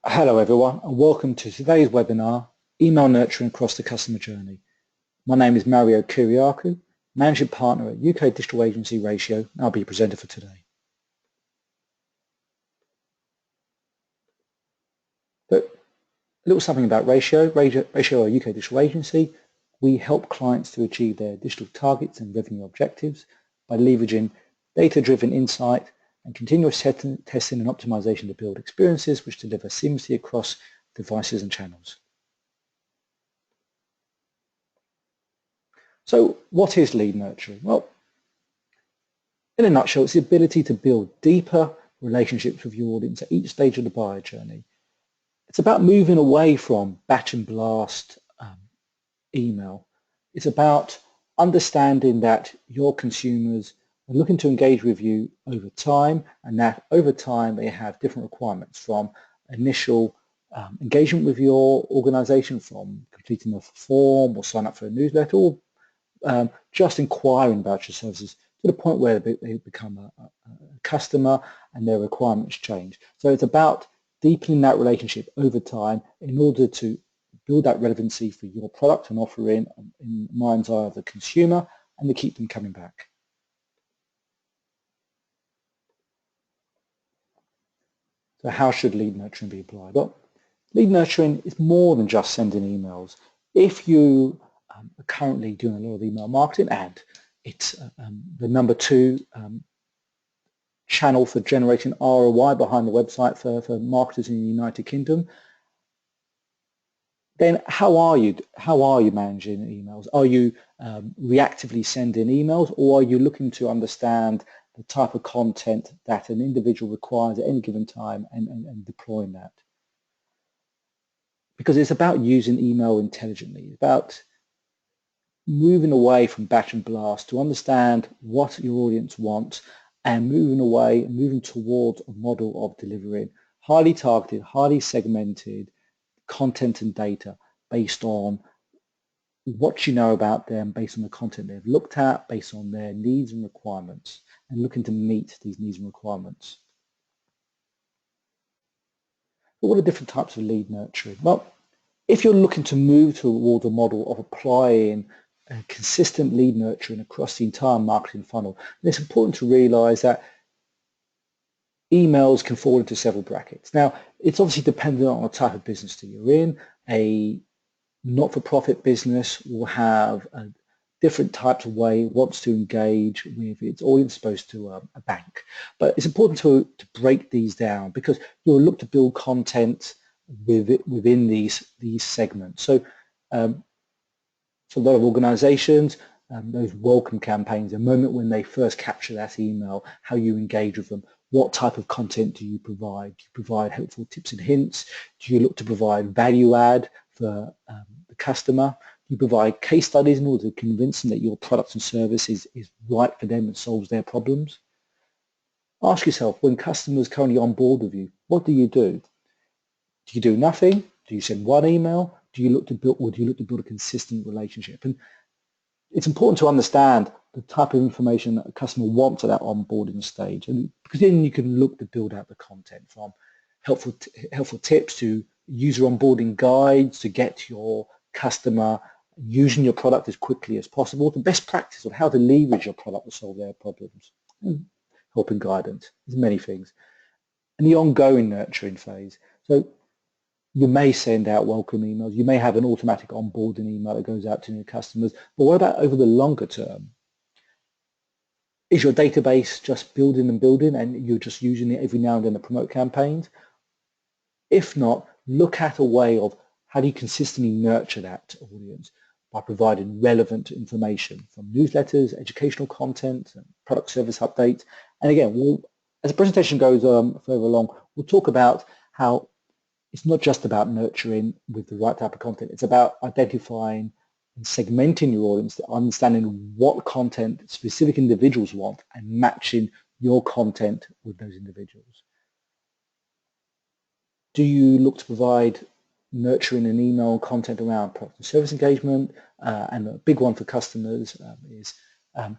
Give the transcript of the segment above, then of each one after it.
Hello everyone and welcome to today's webinar, Email Nurturing Across the Customer Journey. My name is Mario Kyriakou, Managing Partner at UK Digital Agency Ratio, and I'll be your presenter for today. But a little something about Ratio. Ratio are a UK digital agency. We help clients to achieve their digital targets and revenue objectives by leveraging data-driven insight and continuous testing and optimization to build experiences which deliver seamlessly across devices and channels. So what is lead nurturing? Well, in a nutshell, it's the ability to build deeper relationships with your audience at each stage of the buyer journey. It's about moving away from batch and blast email. It's about understanding that your consumers are looking to engage with you over time, and that over time they have different requirements, from initial engagement with your organization, from completing a form or sign up for a newsletter, or just inquiring about your services, to the point where they become a customer and their requirements change. So it's about deepening that relationship over time in order to build that relevancy for your product and offering in the mind's eye of the consumer, and to keep them coming back. So how should lead nurturing be applied? Well, lead nurturing is more than just sending emails. If you are currently doing a lot of email marketing, and it's the number two channel for generating ROI behind the website for marketers in the United Kingdom, then how are you managing emails? Are you reactively sending emails, or are you looking to understand the type of content that an individual requires at any given time and deploying that? Because it's about using email intelligently. It's about moving away from batch and blast to understand what your audience wants, and moving towards a model of delivering highly targeted, highly segmented content and data based on what you know about them, based on the content they've looked at, based on their needs and requirements, and looking to meet these needs and requirements. But what are different types of lead nurturing? Well, if you're looking to move toward a model of applying consistent lead nurturing across the entire marketing funnel, then it's important to realize that emails can fall into several brackets. Now, it's obviously dependent on the type of business that you're in. A not-for-profit business will have different types of way it wants to engage with its audience, opposed to a bank. But it's important to break these down, because you'll look to build content within these segments. So for a lot of organizations, those welcome campaigns, a moment when they first capture that email, how you engage with them, what type of content do you provide? Do you provide helpful tips and hints? Do you look to provide value add for the customer? Do you provide case studies in order to convince them that your product and service is right for them and solves their problems? Ask yourself, when customers currently on board with you, what do you do? Do you do nothing? Do you send one email? Do you look to build a consistent relationship? And it's important to understand the type of information that a customer wants at that onboarding stage, and because then you can look to build out the content, from helpful tips to user onboarding guides to get your customer using your product as quickly as possible, to best practice on how to leverage your product to solve their problems, and helping guidance. There's many things. And the ongoing nurturing phase. So you may send out welcome emails. You may have an automatic onboarding email that goes out to new customers. But what about over the longer term? Is your database just building and you're just using it every now and then to promote campaigns? If not, look at a way of how do you consistently nurture that audience by providing relevant information, from newsletters, educational content, and product service updates. And again, as the presentation goes further along, we'll talk about how it's not just about nurturing with the right type of content. It's about identifying and segmenting your audience, understanding what content specific individuals want, and matching your content with those individuals. Do you look to provide nurturing and email content around product and service engagement? And a big one for customers is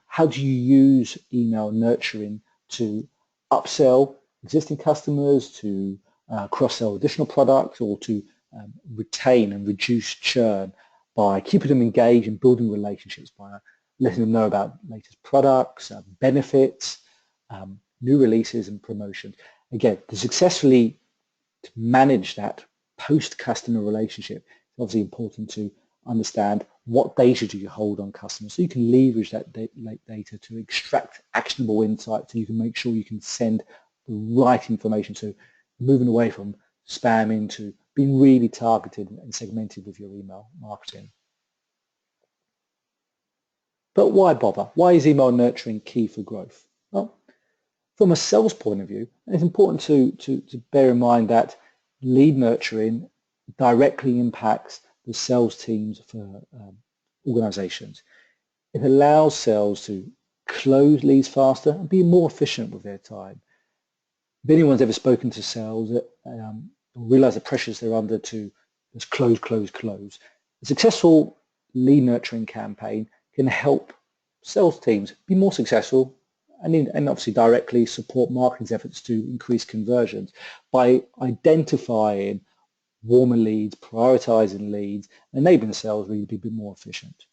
how do you use email nurturing to upsell existing customers, to cross-sell additional products, or to retain and reduce churn by keeping them engaged and building relationships by letting them know about latest products, benefits, new releases and promotions. Again, to successfully manage that post-customer relationship, it's obviously important to understand what data do you hold on customers, so you can leverage that data to extract actionable insights, so you can make sure you can send the right information. So moving away from spamming to being really targeted and segmented with your email marketing. But why bother? Why is email nurturing key for growth? Well, from a sales point of view, it's important to bear in mind that lead nurturing directly impacts the sales teams for organizations. It allows sales to close leads faster and be more efficient with their time. If anyone's ever spoken to sales, realize the pressures they're under to just close, close, close. A successful lead nurturing campaign can help sales teams be more successful and obviously directly support marketing's efforts to increase conversions by identifying warmer leads, prioritizing leads, enabling sales really to be a bit more efficient.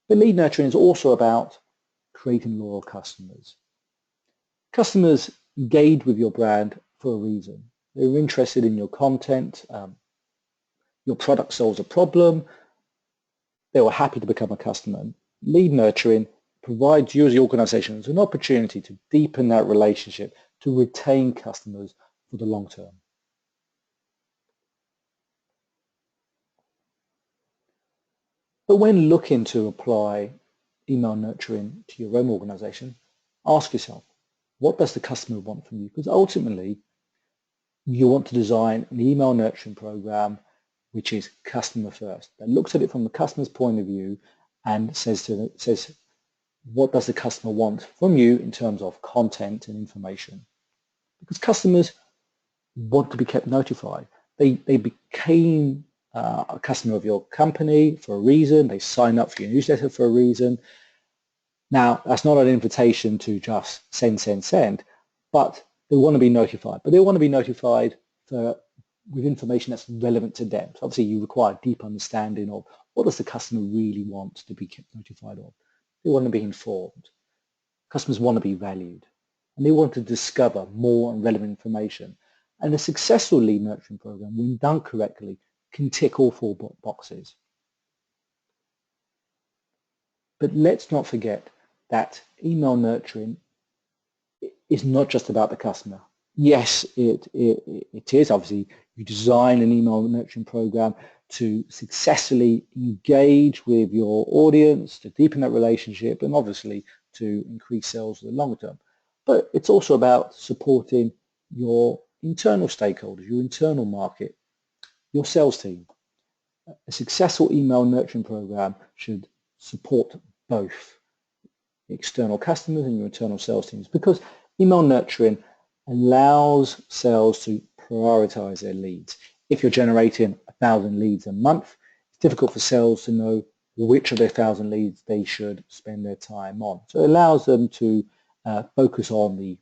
But lead nurturing is also about creating loyal customers. Customers engage with your brand for a reason. They're interested in your content, your product solves a problem, they were happy to become a customer. Lead nurturing provides you as the organization an opportunity to deepen that relationship, to retain customers for the long term. But when looking to apply email nurturing to your own organization, ask yourself, what does the customer want from you? Because ultimately, you want to design an email nurturing program which is customer first, that looks at it from the customer's point of view and says what does the customer want from you in terms of content and information. Because customers want to be kept notified. They became a customer of your company for a reason. They sign up for your newsletter for a reason. Now, that's not an invitation to just send, but they want to be notified. But they want to be notified with information that's relevant to them. So obviously, you require deep understanding of what does the customer really want to be kept notified of. They want to be informed. Customers want to be valued. And they want to discover more and relevant information. And a successful lead nurturing program, when done correctly, can tick all four boxes. But let's not forget that email nurturing is not just about the customer. Yes, it is. Obviously, you design an email nurturing program to successfully engage with your audience, to deepen that relationship, and obviously to increase sales for the long term. But it's also about supporting your internal stakeholders, your internal market, your sales team. A successful email nurturing program should support both external customers and your internal sales teams, because email nurturing allows sales to prioritize their leads. If you're generating 1,000 leads a month, it's difficult for sales to know which of their 1,000 leads they should spend their time on. So it allows them to focus on the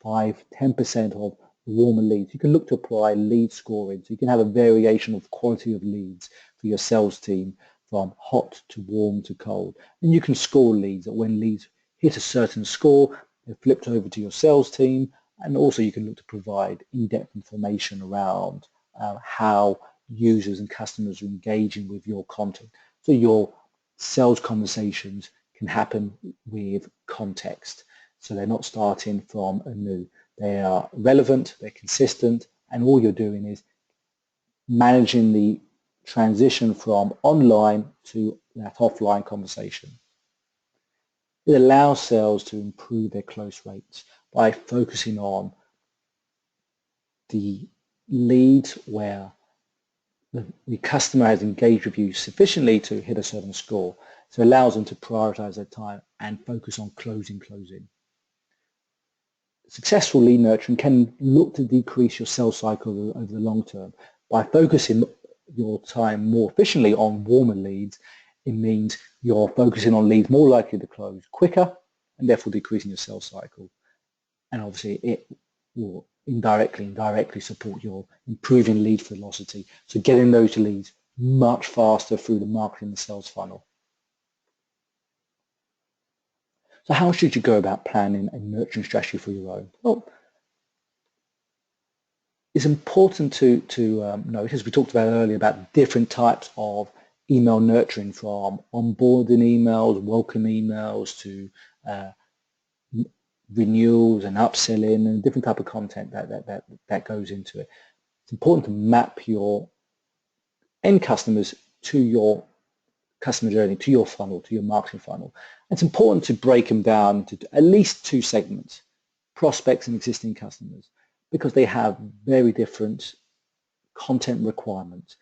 5-10% of warmer leads. You can look to apply lead scoring, so you can have a variation of quality of leads for your sales team from hot to warm to cold. And you can score leads, that when leads hit a certain score, they're flipped over to your sales team. And also you can look to provide in-depth information around how users and customers are engaging with your content. So your sales conversations can happen with context. So they're not starting from anew. They are relevant, they're consistent, and all you're doing is managing the transition from online to that offline conversation. It allows sales to improve their close rates by focusing on the leads where the customer has engaged with you sufficiently to hit a certain score. So it allows them to prioritize their time and focus on closing. Successful lead nurturing can look to decrease your sales cycle over the long term. By focusing your time more efficiently on warmer leads, it means you're focusing on leads more likely to close quicker and therefore decreasing your sales cycle. And obviously it will indirectly and directly support your improving lead velocity. So getting those leads much faster through the marketing and sales funnel. So how should you go about planning a nurturing strategy for your own? Well, it's important to note, as we talked about earlier, about different types of email nurturing, from onboarding emails, welcome emails, to renewals and upselling, and different type of content that goes into it. It's important to map your end customers to your customer journey, to your funnel, to your marketing funnel. It's important to break them down into at least two segments: prospects and existing customers, because they have very different content requirements.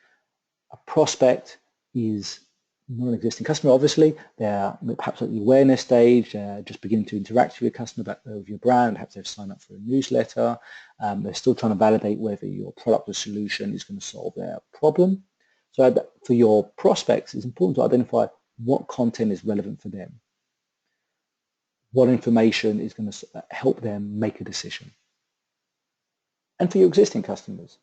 A prospect is not an existing customer, obviously. They're perhaps at the awareness stage, just beginning to interact with your customer, with your brand. Perhaps they've signed up for a newsletter. They're still trying to validate whether your product or solution is going to solve their problem. So for your prospects, it's important to identify what content is relevant for them, what information is going to help them make a decision. And for your existing customers,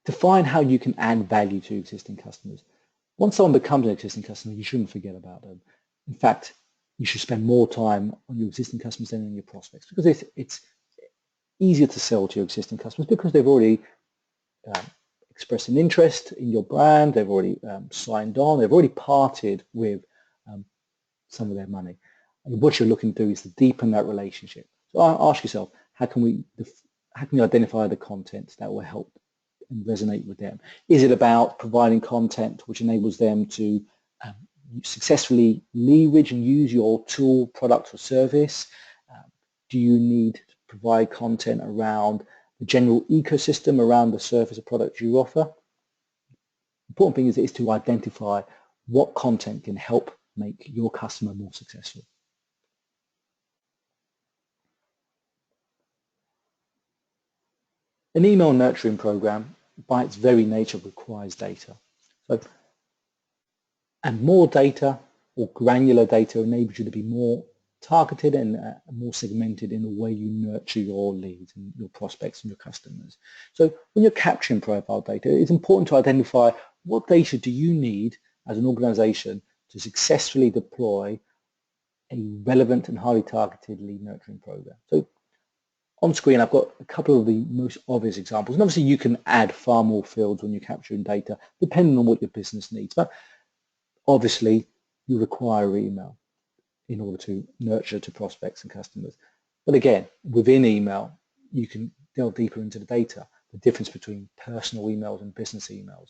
define how you can add value to existing customers. Once someone becomes an existing customer, you shouldn't forget about them. In fact, you should spend more time on your existing customers than on your prospects, because it's easier to sell to your existing customers because they've already expressed an interest in your brand, they've already signed on, they've already parted with some of their money. And what you're looking to do is to deepen that relationship. So ask yourself, how can we identify the content that will help and resonate with them? Is it about providing content which enables them to successfully leverage and use your tool, product, or service? Do you need to provide content around the general ecosystem around the service or product you offer? The important thing is to identify what content can help make your customer more successful. An email nurturing program, by its very nature, requires data. And more data or granular data enables you to be more targeted and more segmented in the way you nurture your leads and your prospects and your customers. So when you're capturing profile data, it's important to identify what data do you need as an organization to successfully deploy a relevant and highly targeted lead nurturing program. So on screen, I've got a couple of the most obvious examples. And obviously, you can add far more fields when you're capturing data, depending on what your business needs. But obviously, you require email in order to nurture to prospects and customers. But again, within email, you can delve deeper into the data, the difference between personal emails and business emails.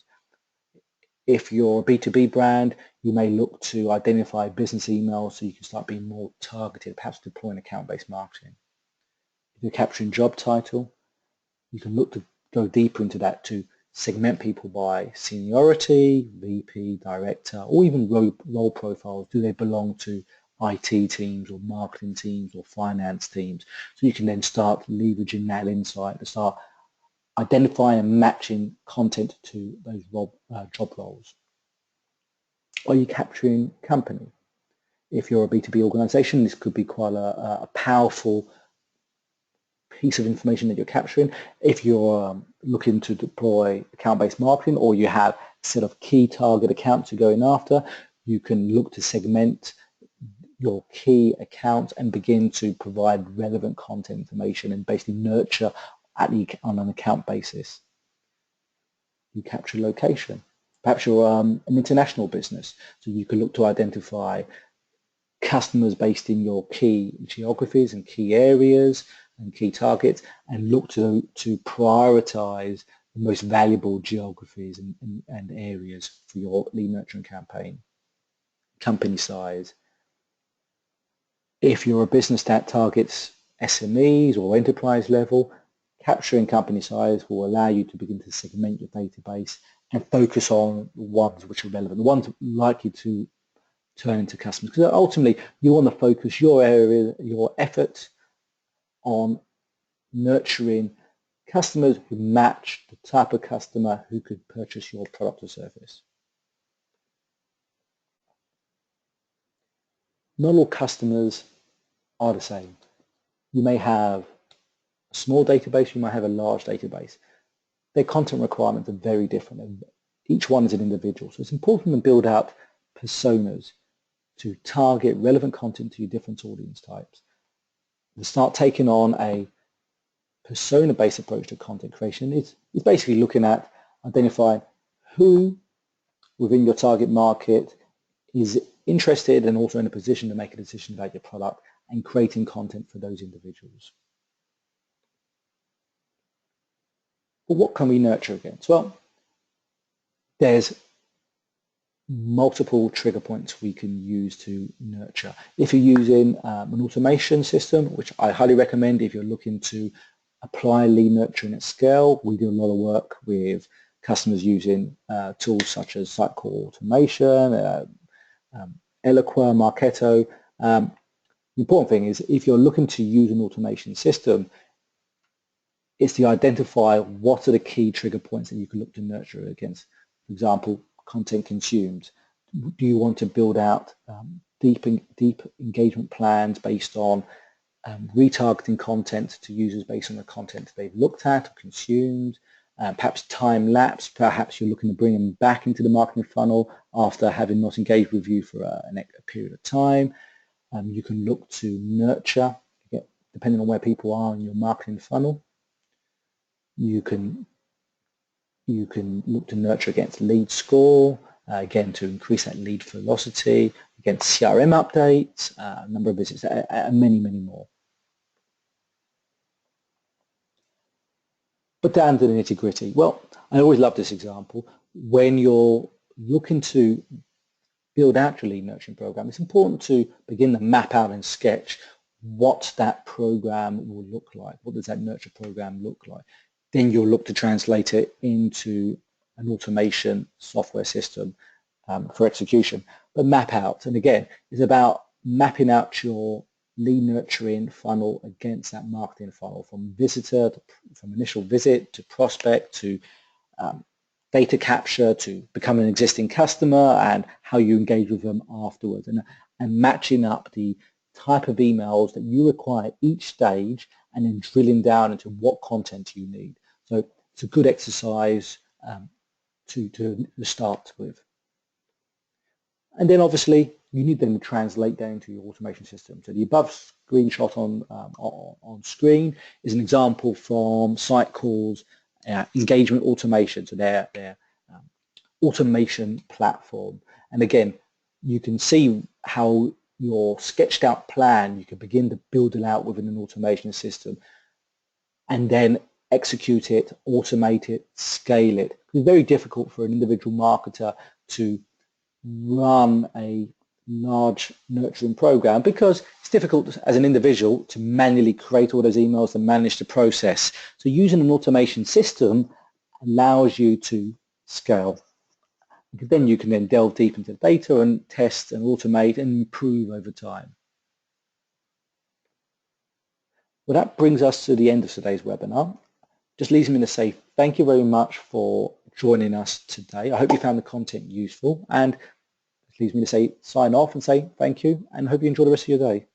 If you're a B2B brand, you may look to identify business emails so you can start being more targeted, perhaps deploying account-based marketing. If you're capturing job title, you can look to go deeper into that to segment people by seniority, VP, director, or even role profiles. Do they belong to IT teams or marketing teams or finance teams? So you can then start leveraging that insight to start identifying and matching content to those job roles. Are you capturing company? If you're a B2B organization, this could be quite a powerful piece of information that you're capturing. If you're looking to deploy account-based marketing, or you have a set of key target accounts you're going after, you can look to segment your key accounts and begin to provide relevant content information and basically nurture on an account basis. You capture location. Perhaps you're an international business, so you can look to identify customers based in your key geographies and key areas and key targets, and look to prioritize the most valuable geographies and areas for your lead nurturing campaign. Company size. If you're a business that targets SMEs or enterprise level, capturing company size will allow you to begin to segment your database and focus on the ones which are relevant, the ones likely to turn into customers. Because ultimately, you want to focus your area, your efforts on nurturing customers who match the type of customer who could purchase your product or service. Not all customers are the same. You may have a small database, you might have a large database. Their content requirements are very different. Each one is an individual. So it's important to build out personas to target relevant content to your different audience types. To start taking on a persona-based approach to content creation is basically looking at identifying who within your target market is interested and also in a position to make a decision about your product and creating content for those individuals. But what can we nurture against? Well, there's multiple trigger points we can use to nurture. If you're using an automation system, which I highly recommend if you're looking to apply lead nurturing at scale, we do a lot of work with customers using tools such as Sitecore Automation, Eloqua, Marketo. The important thing is if you're looking to use an automation system, it's to identify what are the key trigger points that you can look to nurture against. For example, content consumed. Do you want to build out deep engagement plans based on retargeting content to users based on the content they've looked at or consumed? Perhaps time lapse, perhaps you're looking to bring them back into the marketing funnel after having not engaged with you for a period of time. You can look to nurture, depending on where people are in your marketing funnel. You can look to nurture against lead score, again to increase that lead velocity, against CRM updates, number of visits, and many, many more. But down to the nitty-gritty. Well, I always love this example. When you're looking to build out your lead nurturing program, it's important to begin to map out and sketch what that program will look like. What does that nurture program look like? Then you'll look to translate it into an automation software system for execution. But map out, and again, it's about mapping out your lead nurturing funnel against that marketing funnel, from visitor from initial visit to prospect to data capture to become an existing customer and how you engage with them afterwards, and matching up the type of emails that you require at each stage and then drilling down into what content you need. So it's a good exercise to start with. And then obviously you need them to translate that into your automation system. So the above screenshot on screen is an example from Sitecore's engagement automation, so their automation platform. And again, you can see how your sketched out plan, you can begin to build it out within an automation system and then execute it, automate it, scale it. It's very difficult for an individual marketer to run a large nurturing program because it's difficult as an individual to manually create all those emails and manage the process. So using an automation system allows you to scale. Then you can then delve deep into the data and test and automate and improve over time. Well, that brings us to the end of today's webinar. Just leaves me to say thank you very much for joining us today. I hope you found the content useful, and it leaves me to say sign off and say thank you and hope you enjoy the rest of your day.